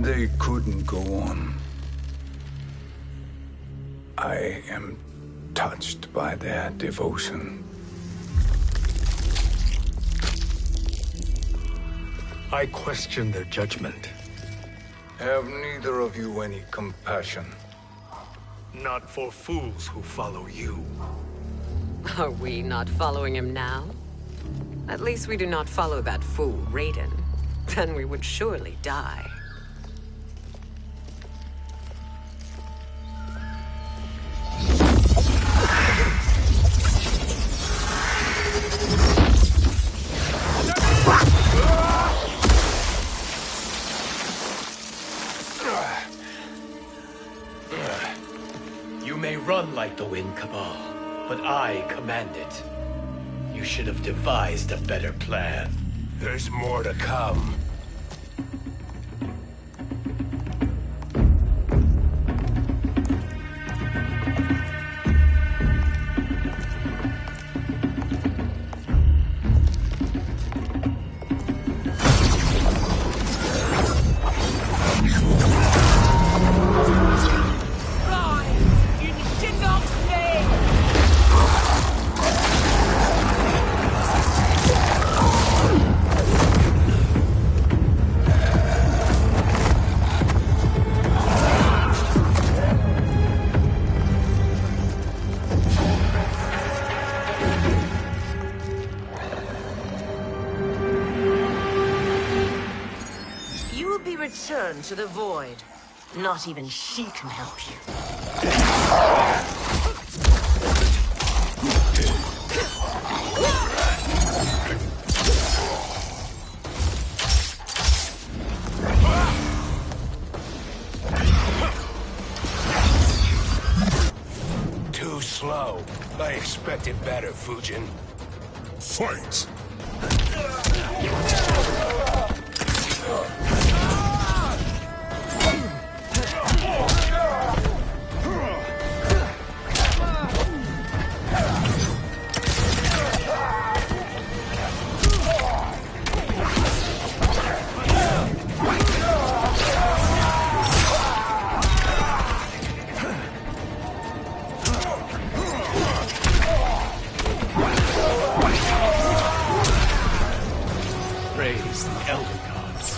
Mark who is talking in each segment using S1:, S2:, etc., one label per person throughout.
S1: They couldn't go on. I am touched by their devotion.
S2: I question their judgment.
S1: Have neither of you any compassion?
S2: Not for fools who follow you.
S3: Are we not following him now? At least we do not follow that fool, Raiden. Then we would surely die.
S4: You may run like the wind, Cabal, but I command it. You should have devised a better plan.
S5: There's more to come.
S6: Return to the void. Not even she can help you.
S5: Too slow. I expected better, Fujin.
S7: Fight!
S4: Praise the Elder Gods.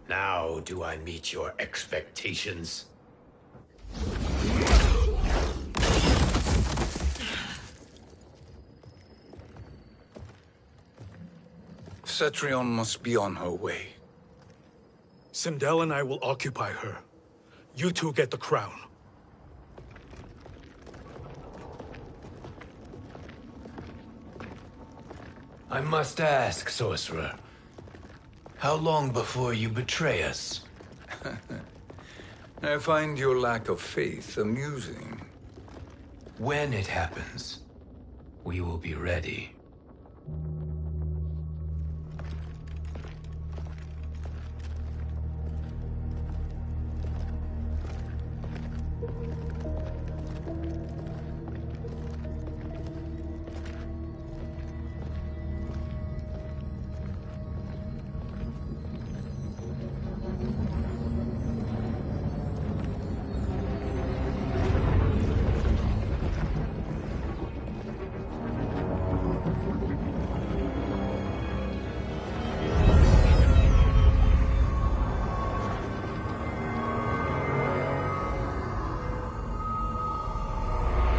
S4: Now do I meet your expectations?
S1: Cetrion must be on her way.
S2: Sindel and I will occupy her. You two get the crown.
S4: I must ask, sorcerer. How long before you betray us?
S1: I find your lack of faith amusing.
S4: When it happens, we will be ready.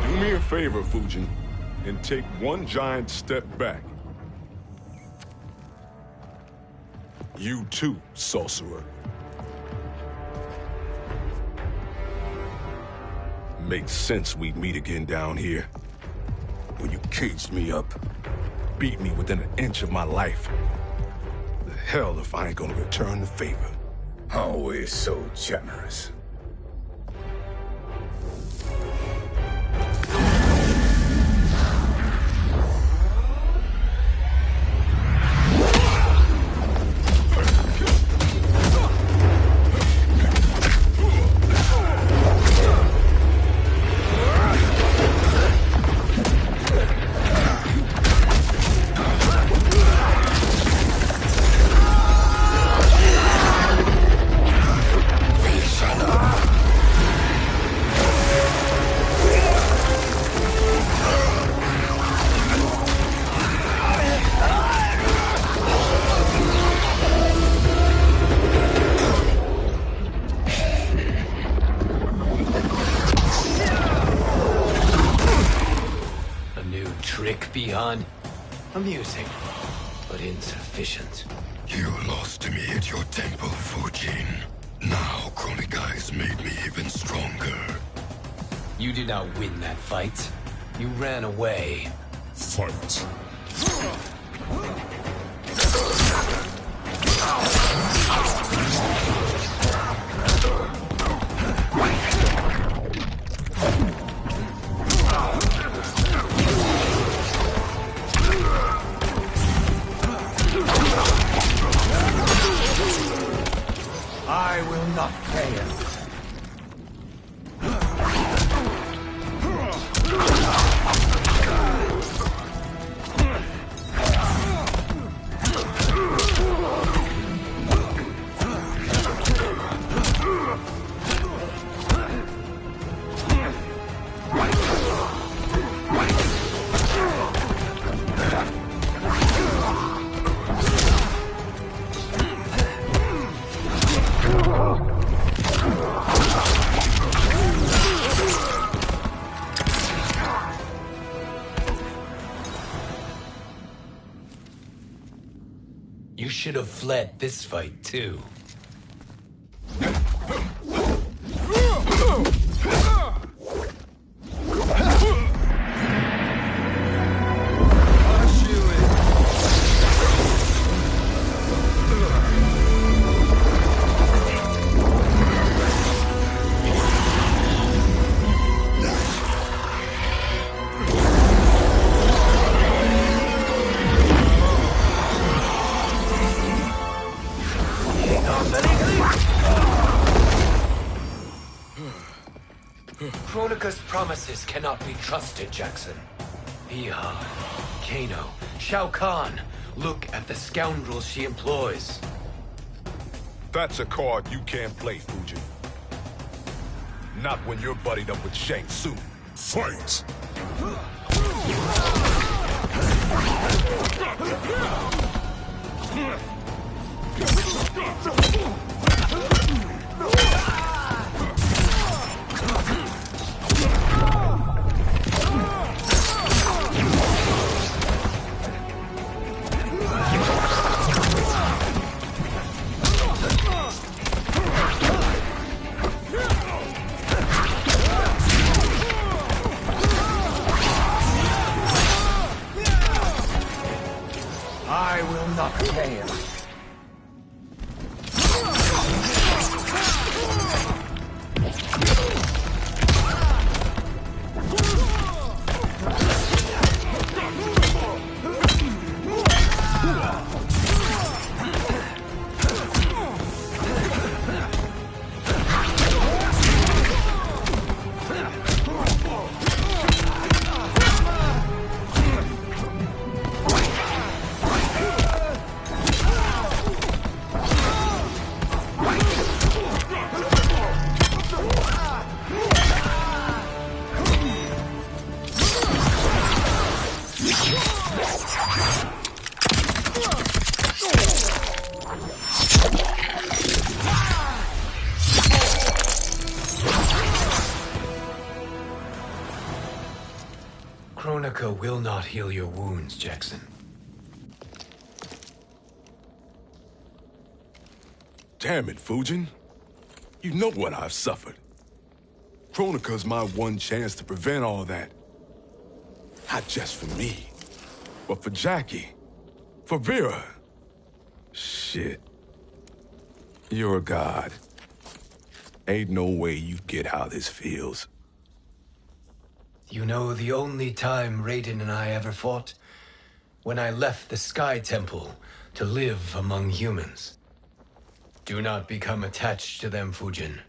S7: Do me a favor, Fujin, and take one giant step back. You too, sorcerer. Makes sense we'd meet again down here. When you caged me up, beat me within an inch of my life. The hell if I ain't gonna return the favor.
S1: Always so generous.
S4: Beyond amusing, but insufficient.
S8: You lost me at your temple, Fujin. Now Kronika has made me even stronger.
S4: You did not win that fight. You ran away.
S8: Fight.
S4: I will not fail. You should have fled this fight, too. Kronika's promises cannot be trusted, Jackson. Iha, Kano, Shao Kahn, look at the scoundrels she employs.
S7: That's a card you can't play, Fujin. Not when you're buddied up with Shang Tsung.
S8: Fight!
S4: I will not fail. Kronika will not heal your wounds, Jackson.
S7: Damn it, Fujin. You know what I've suffered. Kronika's my one chance to prevent all that. Not just for me, But for Jackie, for Vera, shit, you're a god. Ain't no way you get how this feels.
S4: You know the only time Raiden and I ever fought? When I left the Sky Temple to live among humans. Do not become attached to them, Fujin.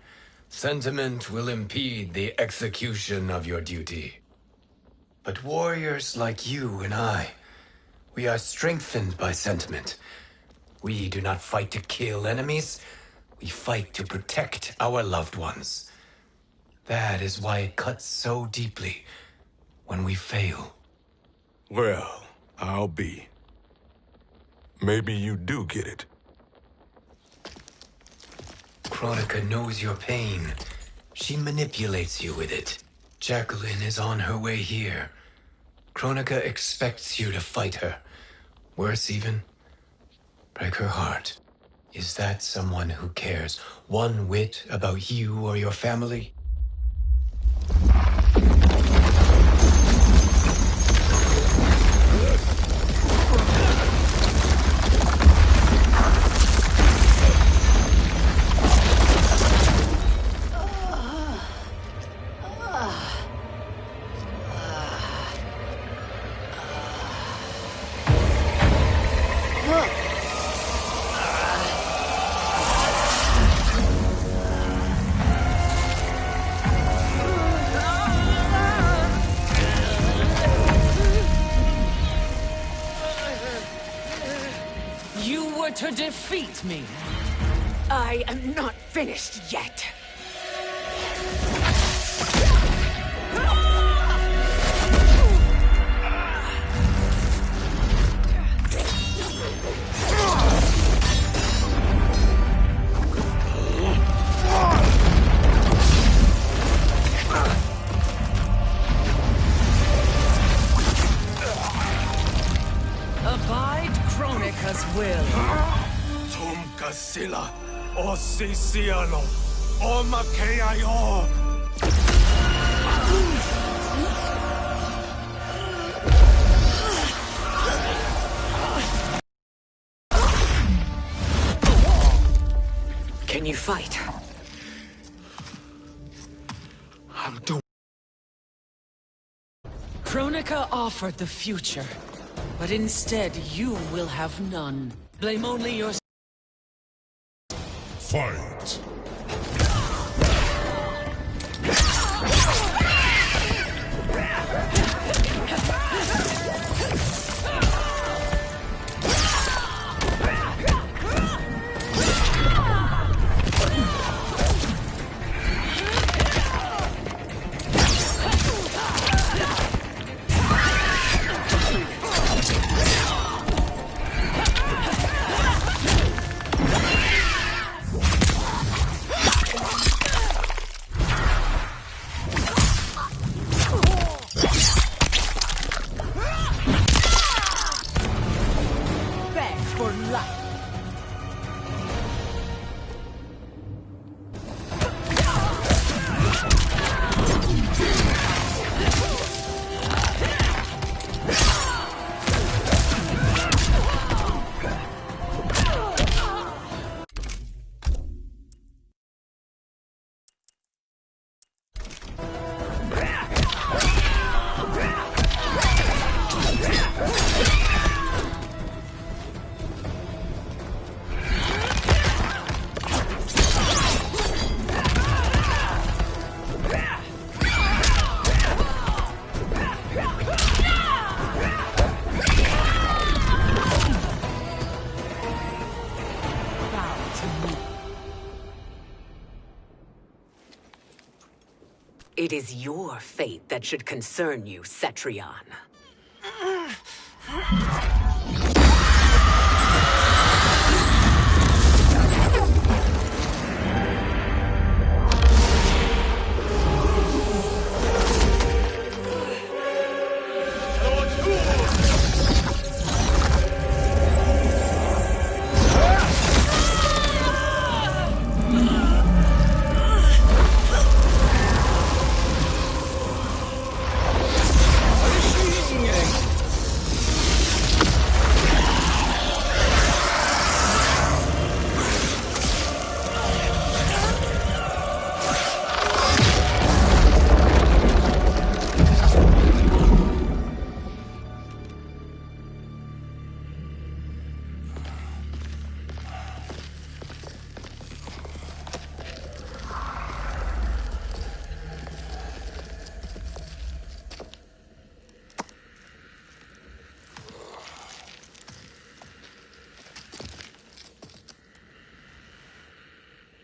S4: Sentiment will impede the execution of your duty. But warriors like you and I, we are strengthened by sentiment. We do not fight to kill enemies. We fight to protect our loved ones. That is why it cuts so deeply when we fail.
S7: Well, I'll be. Maybe you do get it.
S4: Kronika knows your pain. She manipulates you with it. Jacqueline is on her way here. Kronika expects you to fight her. Worse even, break her heart. Is that someone who cares one whit about you or your family?
S6: To defeat me.
S3: I am not finished yet.
S6: Abide Kronika's will.
S2: Sila, o Sisiano, o Makeayo.
S3: Can you fight?
S2: I'm doing.
S6: Kronika offered the future, but instead you will have none. Blame only yourself.
S8: Fight!
S3: It is your fate that should concern you, Cetrion.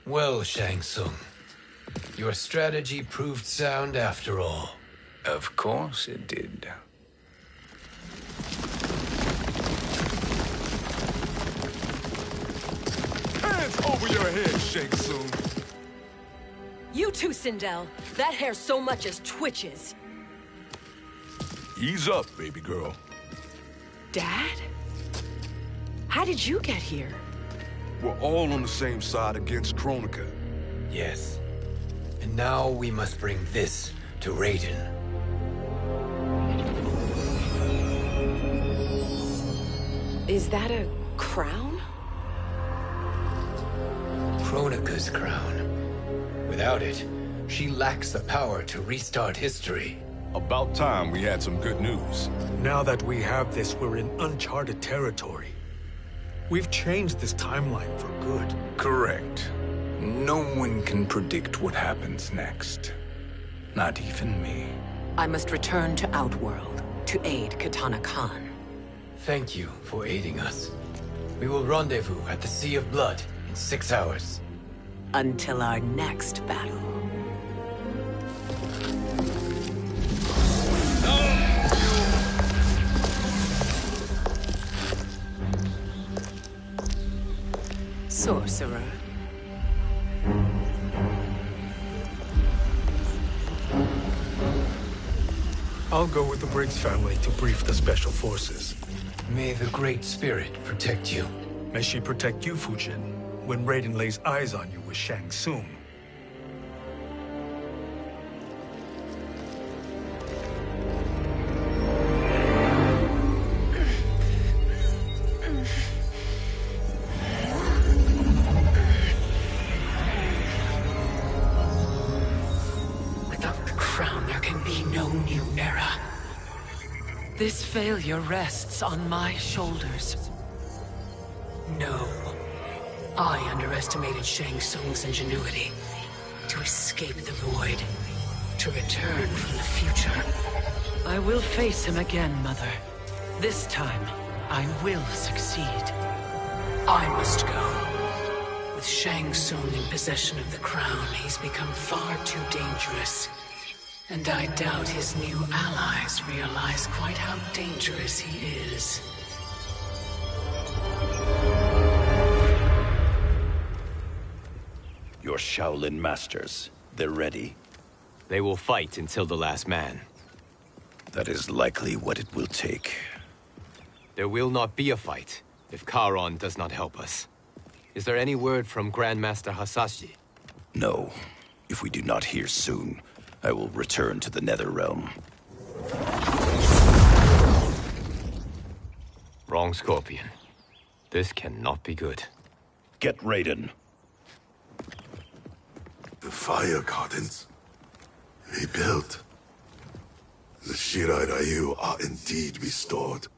S4: Well, Shang Tsung, your strategy proved sound after all.
S1: Of course it did.
S2: Hands over your head, Shang Tsung.
S9: You too, Sindel. That hair so much as twitches.
S7: Ease up, baby girl.
S9: Dad? How did you get here?
S7: We're all on the same side against Kronika.
S4: Yes. And now we must bring this to Raiden.
S9: Is that a crown?
S4: Kronika's crown. Without it, she lacks the power to restart history.
S7: About time we had some good news.
S2: Now that we have this, we're in uncharted territory. We've changed this timeline for good.
S1: Correct. No one can predict what happens next. Not even me.
S3: I must return to Outworld to aid Katana Khan.
S4: Thank you for aiding us. We will rendezvous at the Sea of Blood in 6 hours.
S3: Until our next battle. Sorcerer.
S2: I'll go with the Briggs family to brief the Special Forces.
S4: May the Great Spirit protect you.
S2: May she protect you, Fujin, when Raiden lays eyes on you with Shang Tsung.
S6: Without the crown, there can be no new era. This failure rests on my shoulders. No. I underestimated Shang Tsung's ingenuity. To escape the void. To return from the future. I will face him again, Mother. This time, I will succeed. I must go. With Shang Tsung in possession of the crown, he's become far too dangerous. And I doubt his new allies realize quite how dangerous he is.
S10: Your Shaolin masters, they're ready.
S11: They will fight until the last man.
S10: That is likely what it will take.
S11: There will not be a fight if Charon does not help us. Is there any word from Grandmaster Hasashi?
S10: No. If we do not hear soon, I will return to the Netherrealm.
S11: Wrong, Scorpion. This cannot be good.
S10: Get Raiden.
S8: The fire gardens. Rebuilt. The Shirai Ryu are indeed restored.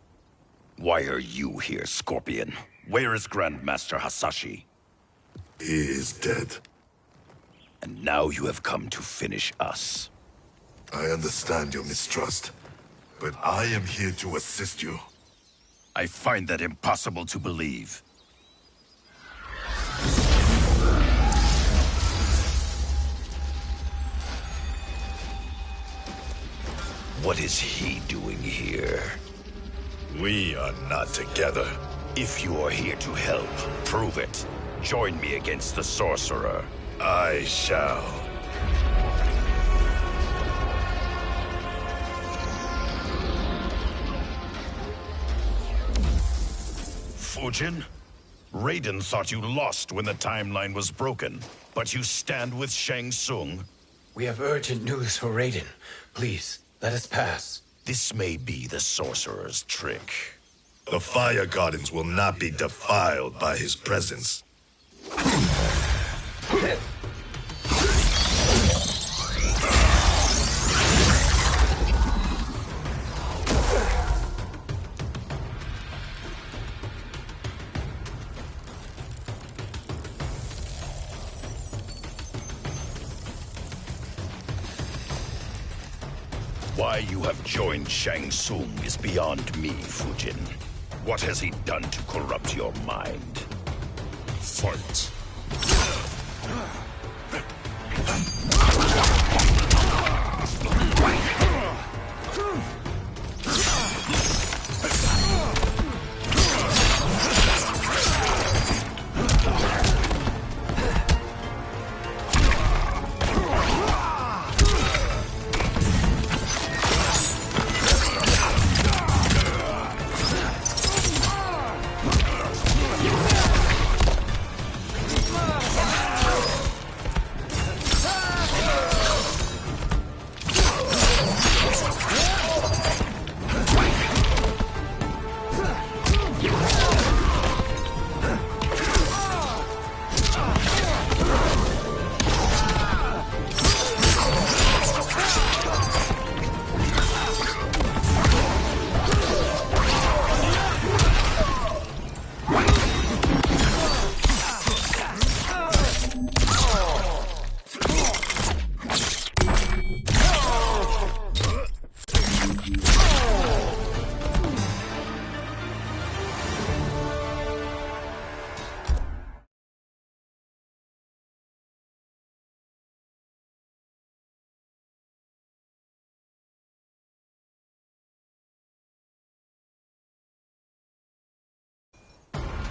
S10: Why are you here, Scorpion? Where is Grandmaster Hasashi?
S8: He is dead.
S10: And now you have come to finish us.
S8: I understand your mistrust, but I am here to assist you.
S10: I find that impossible to believe. What is he doing here?
S8: We are not together.
S10: If you are here to help, prove it. Join me against the sorcerer.
S8: I shall.
S10: Fujin? Raiden thought you lost when the timeline was broken, but you stand with Shang Tsung.
S4: We have urgent news for Raiden. Please, let us pass.
S10: This may be the sorcerer's trick.
S8: The fire gardens will not be defiled by his presence.
S10: Why you have joined Shang Tsung is beyond me, Fujin. What has he done to corrupt your mind?
S8: Fight.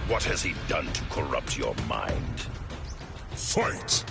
S10: What has he done to corrupt your mind?
S8: Fight!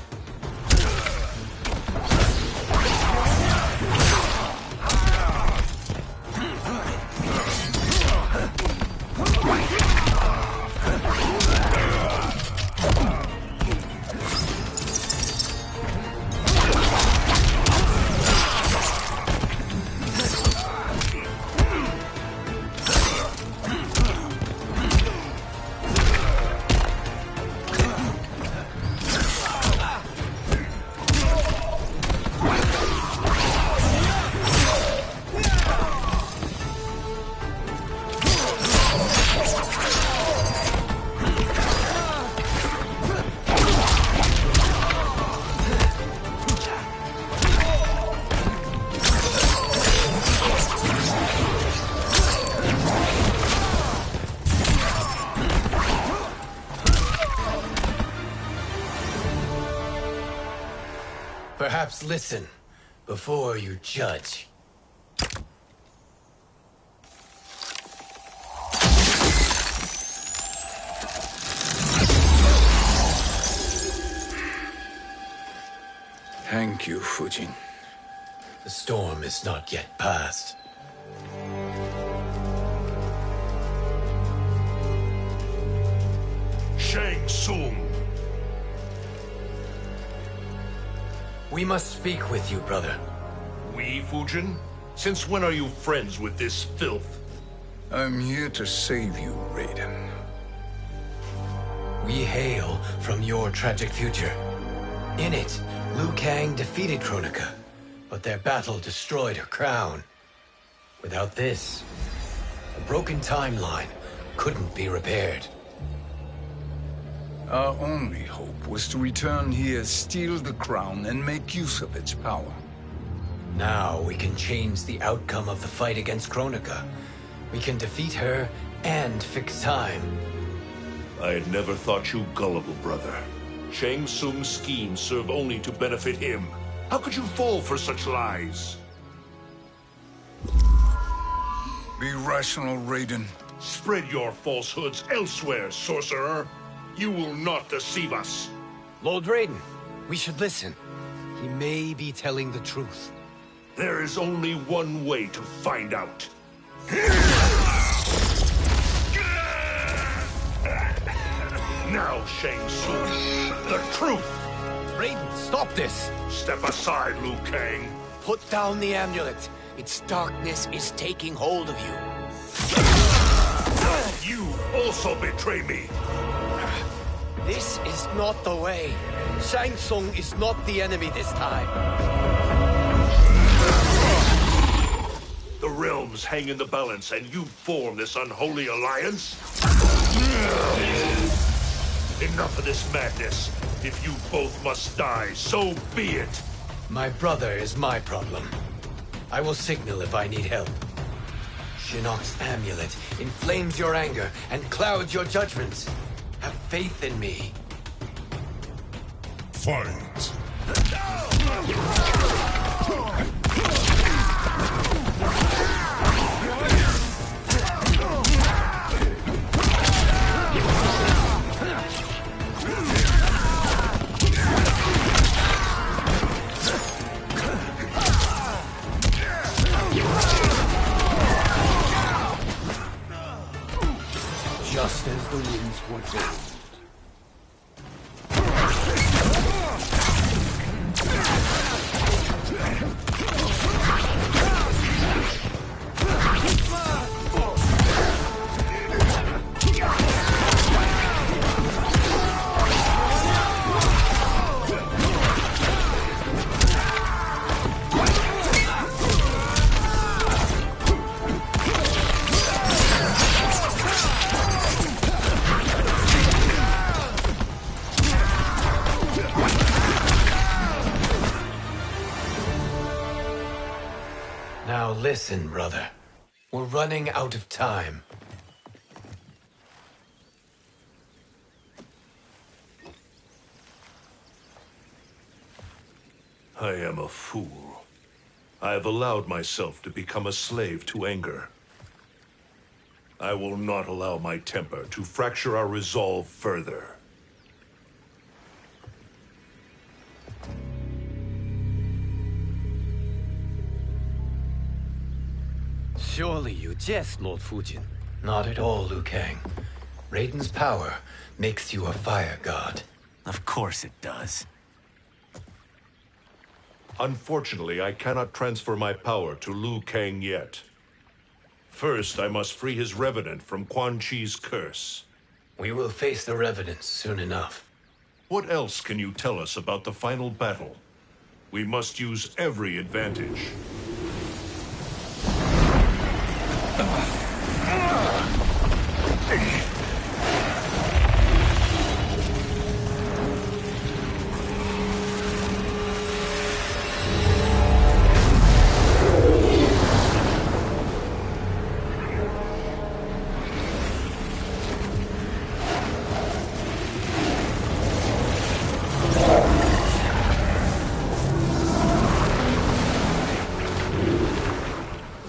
S4: Perhaps listen before you judge.
S1: Thank you, Fujin.
S4: The storm is not yet past.
S10: Shang Tsung!
S4: We must speak with you, brother.
S10: We, Fujin? Since when are you friends with this filth?
S1: I'm here to save you, Raiden.
S4: We hail from your tragic future. In it, Liu Kang defeated Kronika, but their battle destroyed her crown. Without this, a broken timeline couldn't be repaired.
S1: Our only hope was to return here, steal the crown, and make use of its power.
S4: Now we can change the outcome of the fight against Kronika. We can defeat her and fix time.
S10: I had never thought you gullible, brother. Shang Tsung's schemes serve only to benefit him. How could you fall for such lies?
S1: Be rational, Raiden.
S10: Spread your falsehoods elsewhere, sorcerer. You will not deceive us.
S11: Lord Raiden, we should listen. He may be telling the truth.
S10: There is only one way to find out. Now, Shang Tsung, the truth!
S11: Raiden, stop this!
S10: Step aside, Liu Kang.
S11: Put down the amulet. Its darkness is taking hold of you.
S10: You also betray me.
S11: This is not the way. Shang Tsung is not the enemy this time.
S10: The realms hang in the balance, and you form this unholy alliance? Enough of this madness. If you both must die, so be it.
S4: My brother is my problem. I will signal if I need help. Shinnok's amulet inflames your anger and clouds your judgments. Have faith in me.
S8: Fight!
S11: Just as the winds foretold.
S4: Now listen, brother. We're running out of time.
S10: I am a fool. I have allowed myself to become a slave to anger. I will not allow my temper to fracture our resolve further.
S11: Surely you jest, Lord Fujin.
S4: Not at all, Liu Kang. Raiden's power makes you a fire god.
S12: Of course it does.
S10: Unfortunately, I cannot transfer my power to Liu Kang yet. First, I must free his revenant from Quan Chi's curse.
S4: We will face the revenants soon enough.
S10: What else can you tell us about the final battle? We must use every advantage.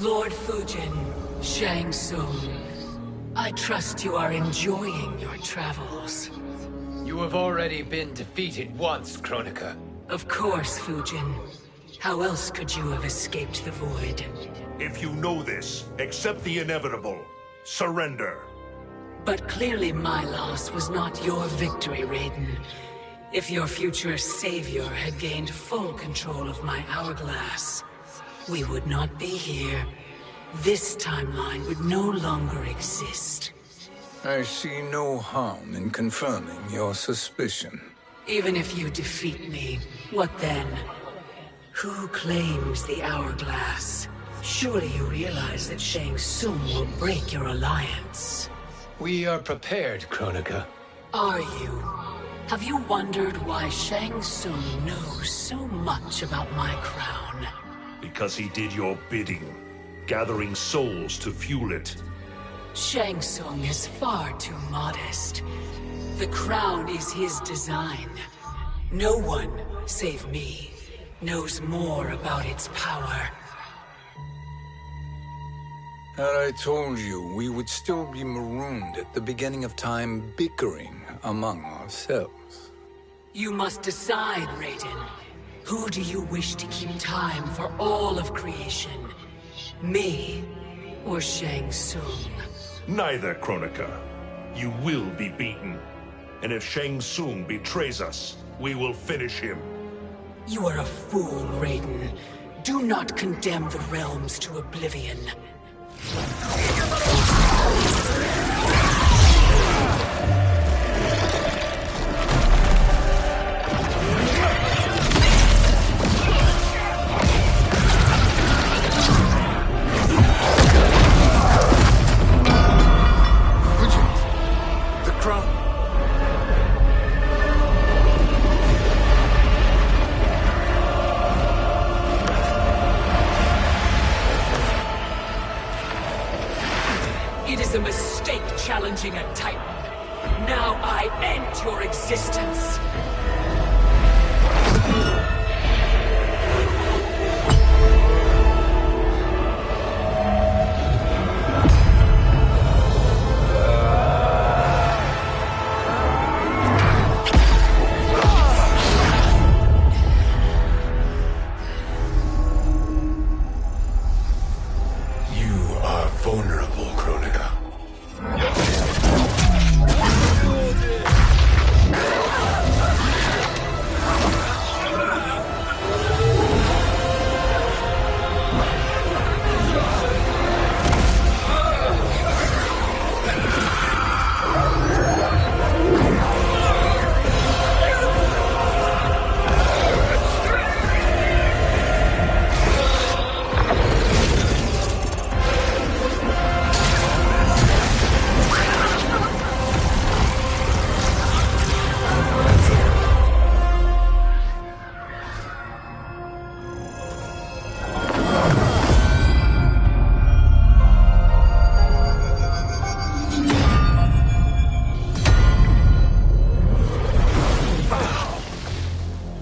S6: Lord Fujin, Shang Tsung, I trust you are enjoying your travels.
S4: You have already been defeated once, Kronika.
S6: Of course, Fujin. How else could you have escaped the void?
S10: If you know this, accept the inevitable. Surrender.
S6: But clearly my loss was not your victory, Raiden. If your future savior had gained full control of my hourglass, we would not be here. This timeline would no longer exist.
S1: I see no harm in confirming your suspicion.
S6: Even if you defeat me, what then? Who claims the hourglass? Surely you realize that Shang Tsung will break your alliance.
S4: We are prepared, Kronika.
S6: Are you? Have you wondered why Shang Tsung knows so much about my crown?
S10: Because he did your bidding, gathering souls to fuel it.
S6: Shang Tsung is far too modest. The crown is his design. No one, save me, knows more about its power.
S1: Had I told you, we would still be marooned at the beginning of time, bickering among ourselves.
S6: You must decide, Raiden. Who do you wish to keep time for all of creation? Me or Shang Tsung?
S10: Neither, Kronika. You will be beaten. And if Shang Tsung betrays us, we will finish him.
S6: You are a fool, Raiden. Do not condemn the realms to oblivion. It is a mistake challenging a Titan. Now I end your existence.
S1: Vulnerable, Kronika.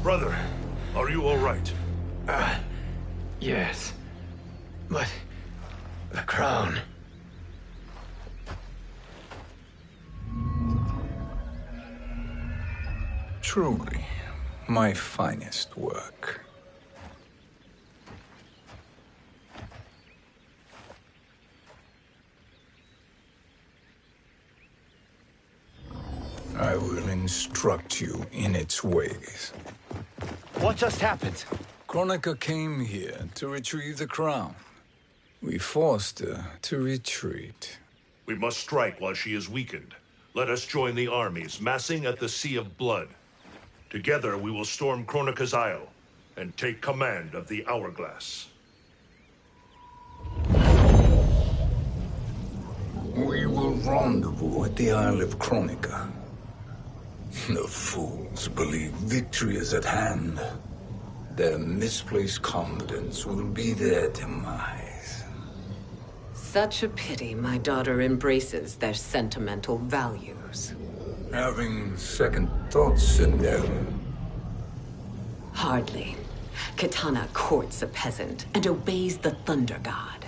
S10: Brother, are you all right?
S4: Yes. But the crown...
S1: Truly, my finest work. I will instruct you in its ways.
S11: What just happened?
S1: Kronika came here to retrieve the crown. We forced her to retreat.
S10: We must strike while she is weakened. Let us join the armies, massing at the Sea of Blood. Together we will storm Kronika's Isle and take command of the Hourglass.
S1: We will rendezvous at the Isle of Kronika. The fools believe victory is at hand. Their misplaced confidence will be their demise.
S3: Such a pity my daughter embraces their sentimental values.
S1: Having second thoughts, Sindel?
S3: Hardly. Kitana courts a peasant and obeys the Thunder God.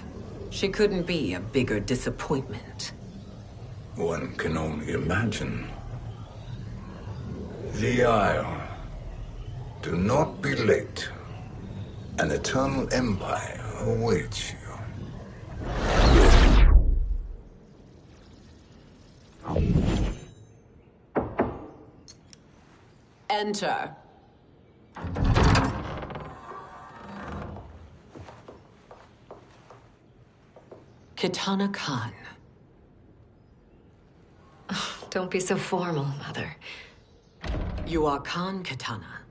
S3: She couldn't be a bigger disappointment.
S1: One can only imagine. The Isle. Do not be late. An eternal empire awaits you.
S3: Enter. Kitana Khan.
S13: Don't be so formal, Mother.
S3: You are Khan Kitana.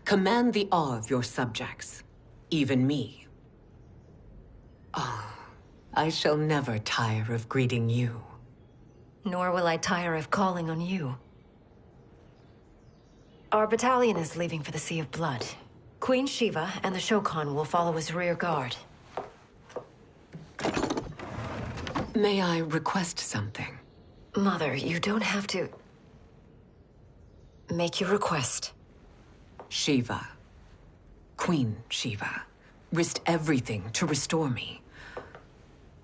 S3: Command the awe of your subjects. Even me. Oh, I shall never tire of greeting you.
S13: Nor will I tire of calling on you. Our battalion is leaving for the Sea of Blood. Queen Shiva and the Shokan will follow as rear guard.
S3: May I request something?
S13: Mother, you don't have to... make your request.
S3: Shiva. Queen Shiva. Risked everything to restore me.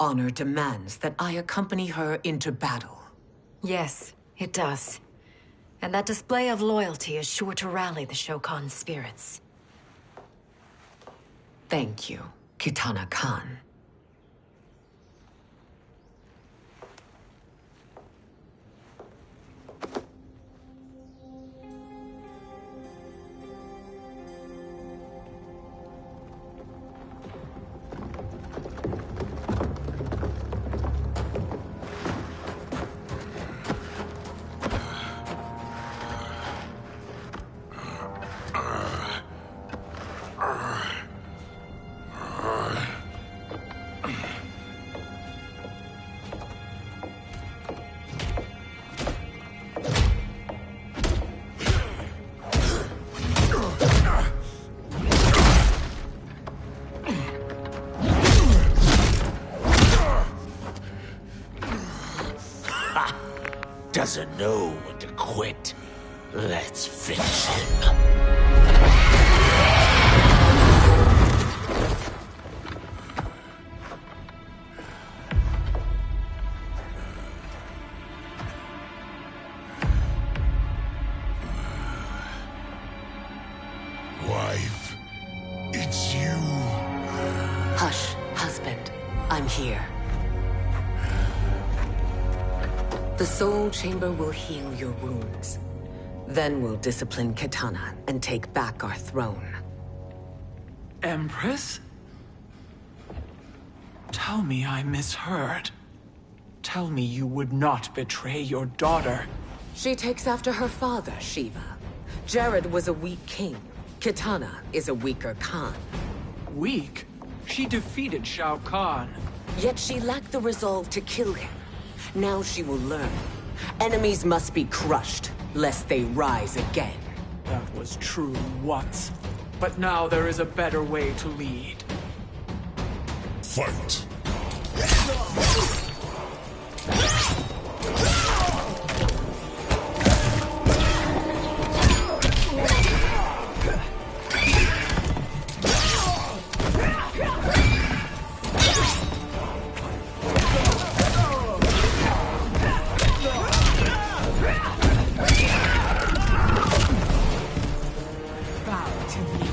S3: Honor demands that I accompany her into battle.
S13: Yes, it does. And that display of loyalty is sure to rally the Shokan's spirits.
S3: Thank you, Kitana Khan.
S5: Doesn't know when to quit. Let's finish him.
S8: Wife, it's you.
S3: Hush, husband. I'm here. The Soul Chamber will heal your wounds. Then we'll discipline Kitana and take back our throne.
S14: Empress? Tell me I misheard. Tell me you would not betray your daughter.
S3: She takes after her father, Shiva. Jared was a weak king. Kitana is a weaker Khan.
S14: Weak? She defeated Shao Kahn.
S3: Yet she lacked the resolve to kill him. Now she will learn. Enemies must be crushed, lest they rise again.
S14: That was true once. But now there is a better way to lead.
S8: Fight!
S6: to me.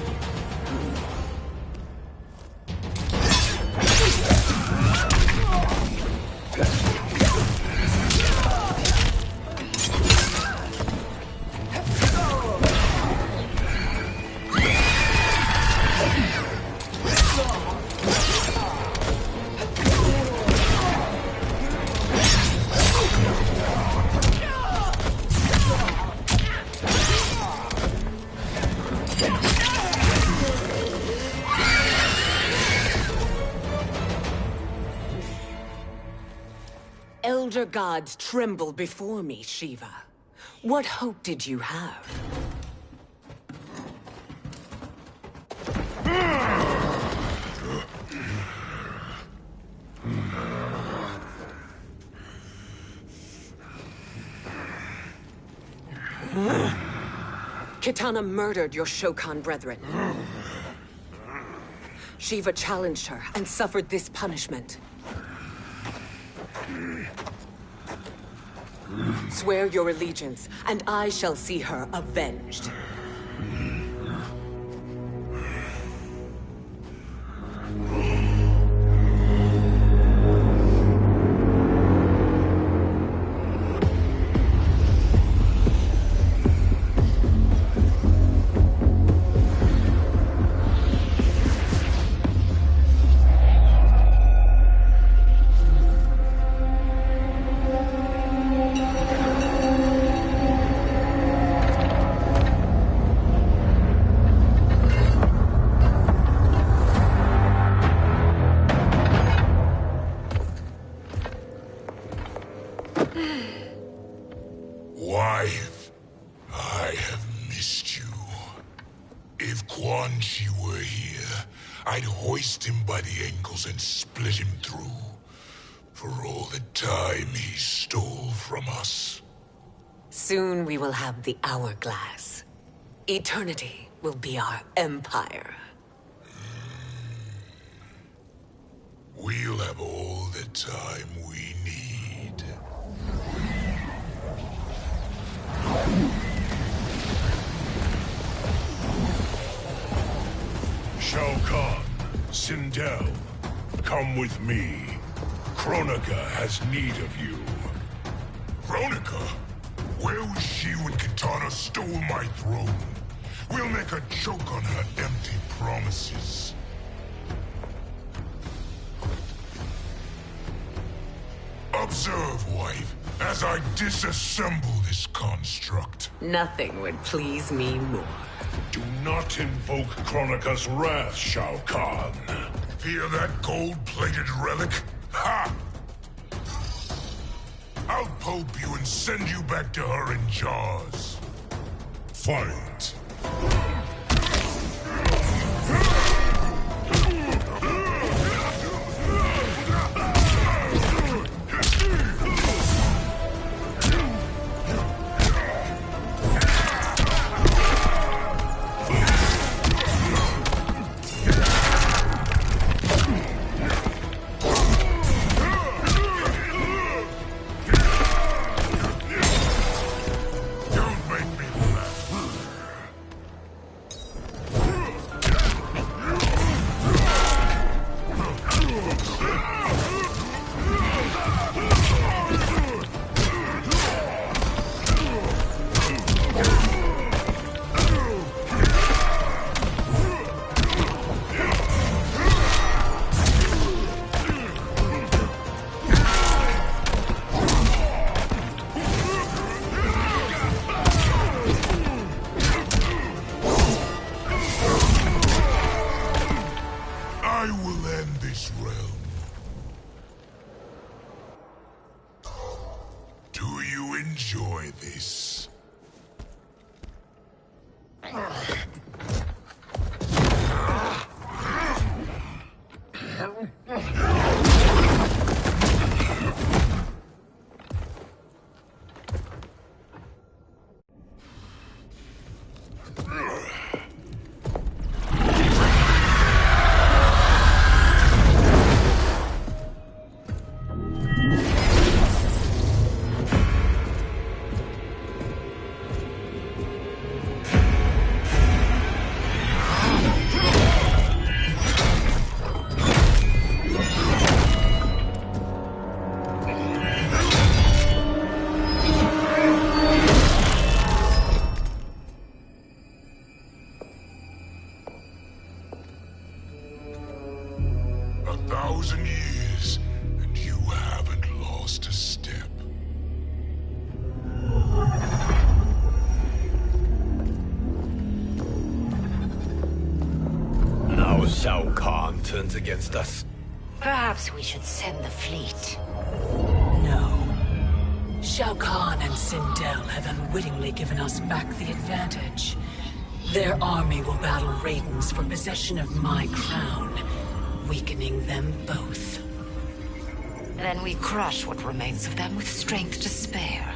S6: Elder gods tremble before me, Shiva. What hope did you have? Kitana murdered your Shokan brethren. Shiva challenged her and suffered this punishment. Swear your allegiance, and I shall see her avenged.
S8: Wife, I have missed you. If Quan Chi were here, I'd hoist him by the ankles and split him through. For all the time he stole from us.
S3: Soon we will have the hourglass. Eternity will be our empire.
S8: We'll have all the time we need.
S10: Shao Kahn, Sindel, come with me. Kronika has need of you.
S8: Kronika? Where was she when Kitana stole my throne? We'll make a joke on her empty promises. Observe, wife, as I disassemble this construct.
S3: Nothing would please me more.
S10: Do not invoke Kronika's wrath, Shao Kahn.
S8: Fear that gold-plated relic? Ha! I'll pulp you and send you back to her in jars. Fight. 1,000 years, and you haven't lost a step.
S4: Now Shao Kahn turns against us.
S6: Perhaps we should send the fleet. No. Shao Kahn and Sindel have unwittingly given us back the advantage. Their army will battle Raidens for possession of my crown, weakening them both.
S13: Then we crush what remains of them with strength to spare.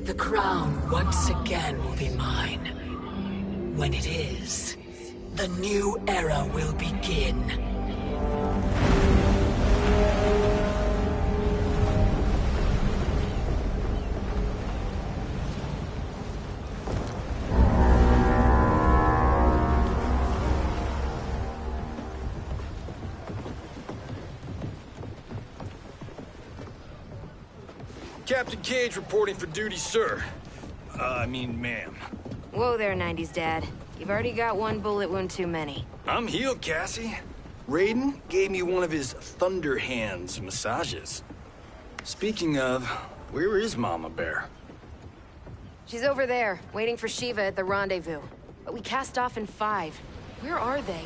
S6: The crown once again will be mine. When it is, the new era will begin.
S15: Captain Cage reporting for duty, sir. Ma'am.
S16: Whoa there, 90s dad. You've already got one bullet wound too many.
S15: I'm healed, Cassie. Raiden gave me one of his Thunder Hands massages. Speaking of, where is Mama Bear?
S16: She's over there, waiting for Shiva at the rendezvous. But we cast off in 5. Where are they?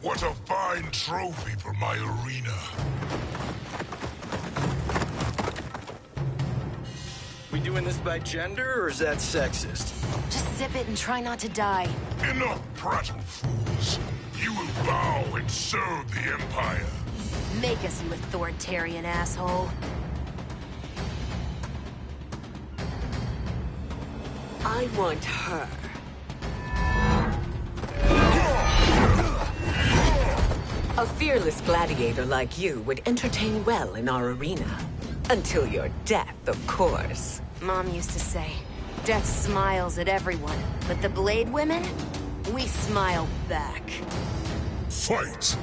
S8: What a fine trophy for my arena.
S15: We doing this by gender, or is that sexist?
S16: Just sip it and try not to die.
S8: Enough prattle, fools. You will bow and serve the Empire.
S16: Make us, you authoritarian asshole.
S3: I want her. A fearless gladiator like you would entertain well in our arena. Until your death, of course.
S16: Mom used to say, death smiles at everyone, but the Blade women, we smile back.
S8: Fight!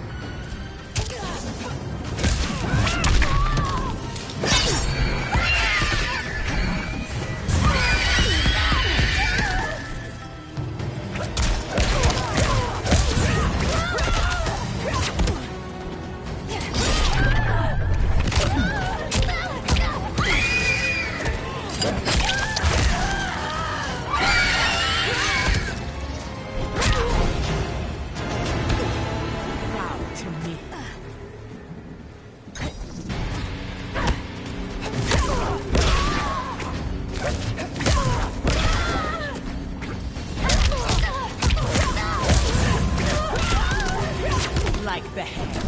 S6: Like the head.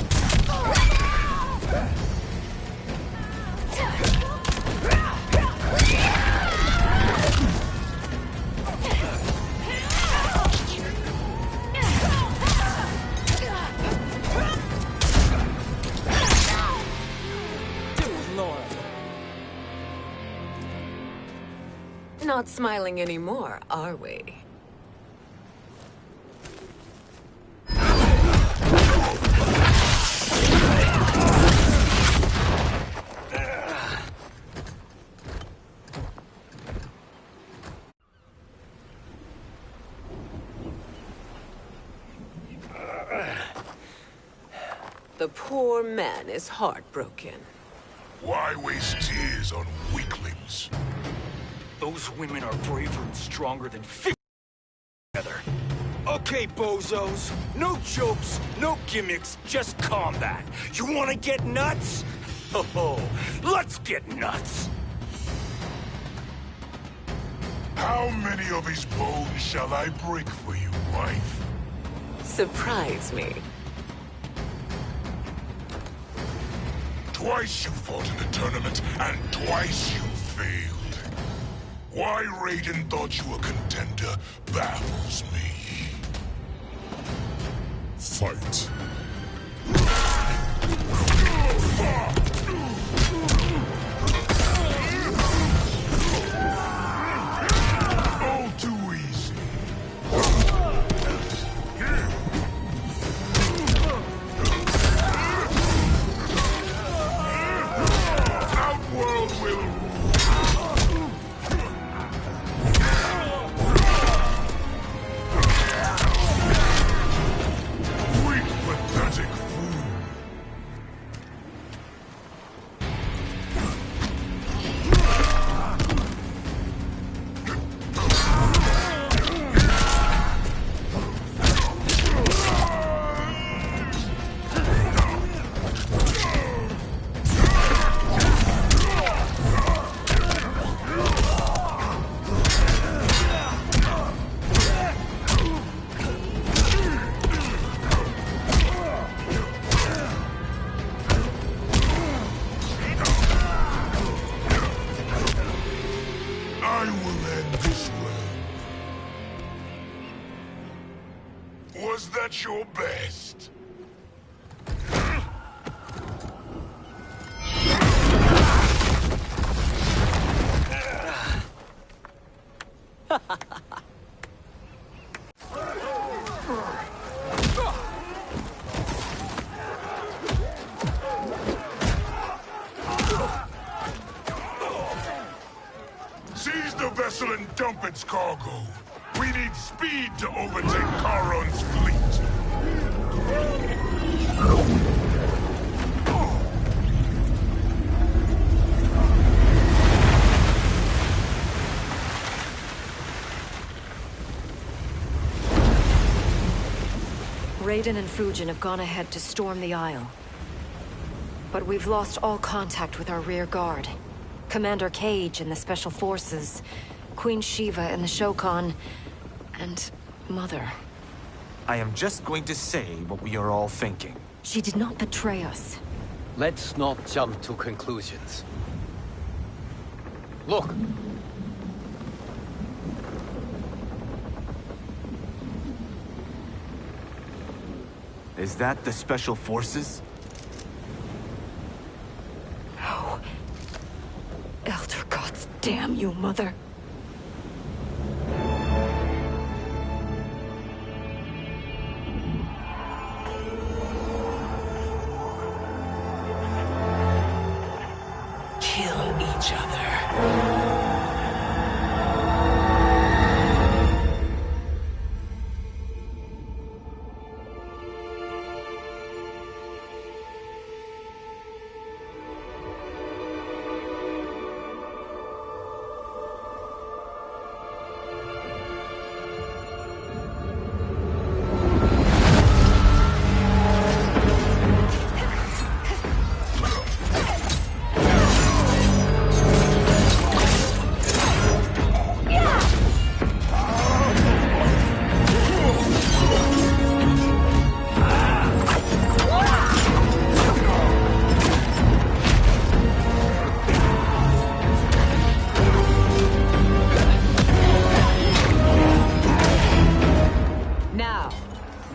S3: Not smiling anymore, are we? The poor man is heartbroken.
S8: Why waste tears on weaklings?
S15: Those women are braver and stronger than 50 together. Okay, bozos. No jokes, no gimmicks, just combat. You wanna get nuts? Oh, let's get nuts!
S8: How many of his bones shall I break for you, wife?
S3: Surprise me.
S8: Twice you fought in the tournament, and twice you failed. Why Raiden thought you a contender baffles me. Fight. Oh, too easy. Outworld will rule. Weak, pathetic fool. I will end this well. Was that your best? Seize the vessel and dump its cargo. We need speed to overtake Charon's fleet.
S13: Raiden and Fujin have gone ahead to storm the Isle. But we've lost all contact with our rear guard. Commander Cage and the Special Forces, Queen Shiva and the Shokan, and Mother.
S14: I am just going to say what we are all thinking.
S13: She did not betray us.
S11: Let's not jump to conclusions. Look!
S14: Is that the Special Forces?
S13: No. Elder gods, damn you, Mother.
S6: Kill each other.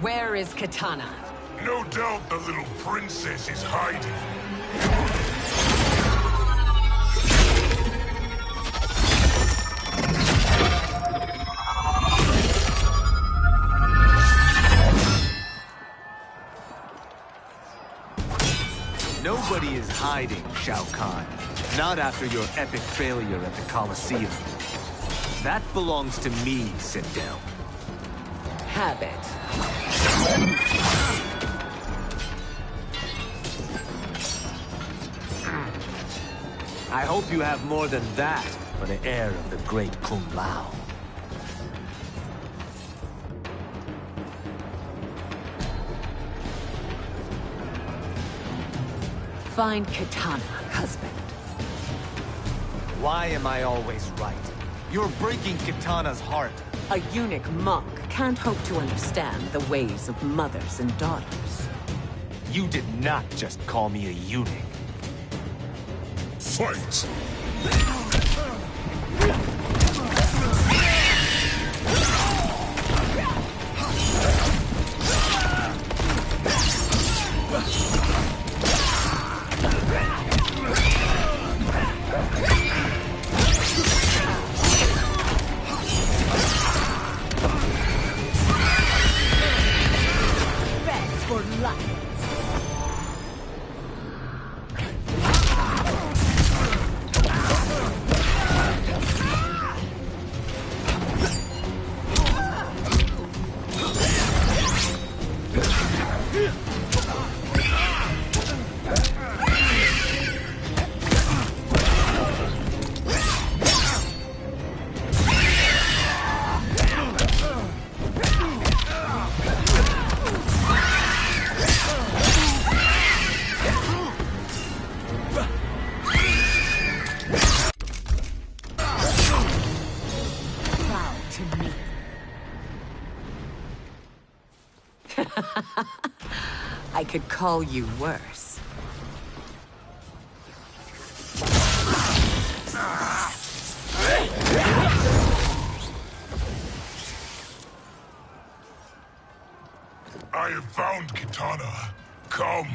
S3: Where is Katana?
S8: No doubt the little princess is hiding.
S14: Nobody is hiding, Shao Kahn. Not after your epic failure at the Colosseum. That belongs to me, Sindel.
S3: Have it.
S14: I hope you have more than that, for the heir of the great Kung Lao.
S3: Find Katana, husband.
S14: Why am I always right? You're breaking Katana's heart.
S3: A eunuch monk can't hope to understand the ways of mothers and daughters.
S14: You did not just call me a eunuch.
S8: Fight!
S3: I could call you worse.
S8: I have found Katana. Come.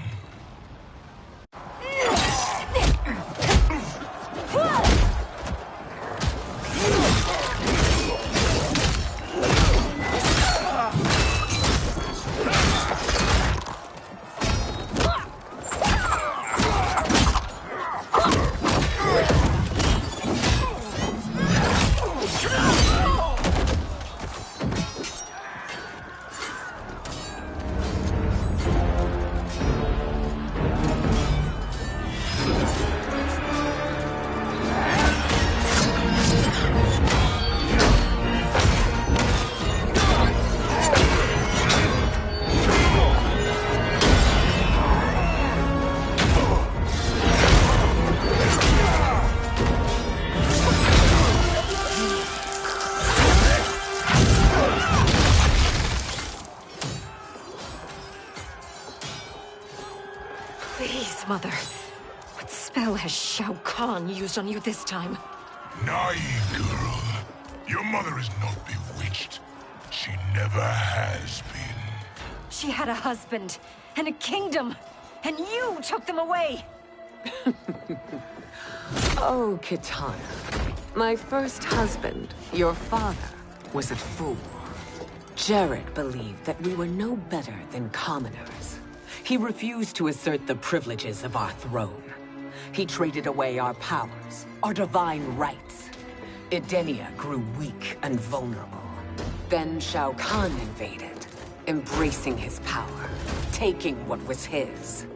S13: Please, Mother. What spell has Shao Kahn used on you this time?
S8: Naive girl. Your mother is not bewitched. She never has been.
S13: She had a husband and a kingdom, and you took them away!
S3: Oh, Katana. My first husband, your father, was a fool. Jared believed that we were no better than commoners. He refused to assert the privileges of our throne. He traded away our powers, our divine rights. Edenia grew weak and vulnerable. Then Shao Kahn invaded, embracing his power, taking what was his.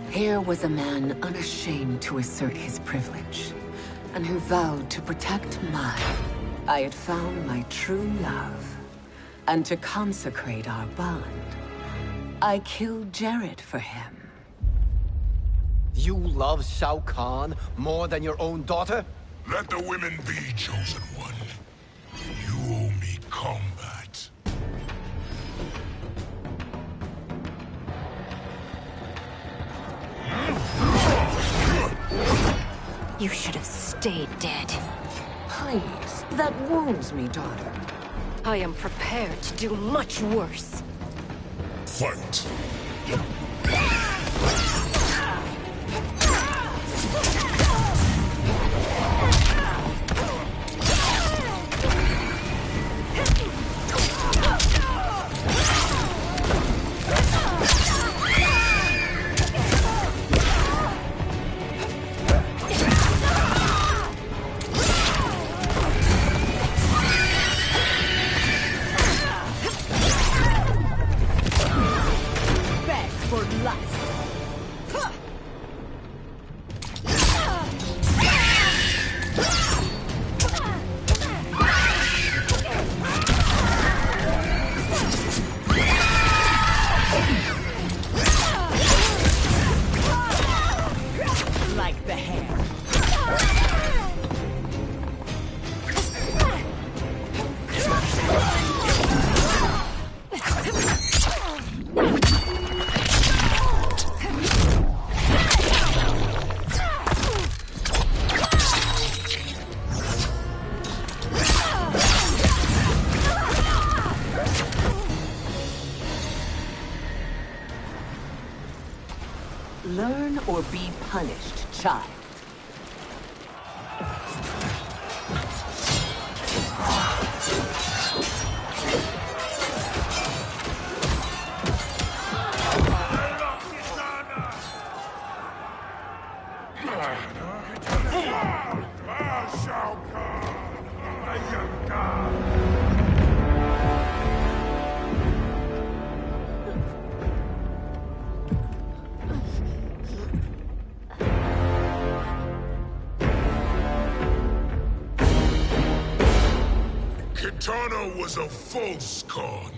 S3: Here was a man unashamed to assert his privilege, and who vowed to protect mine. I had found my true love, and to consecrate our bond, I killed Jared for him.
S11: You love Shao Kahn more than your own daughter?
S8: Let the women be, chosen one. You owe me combat.
S13: You should have stayed dead.
S3: Please, that wounds me, daughter.
S13: I am prepared to do much worse.
S8: Fight.
S9: For like the hair.
S3: Learn or be punished, child.
S8: Kitana was a false god.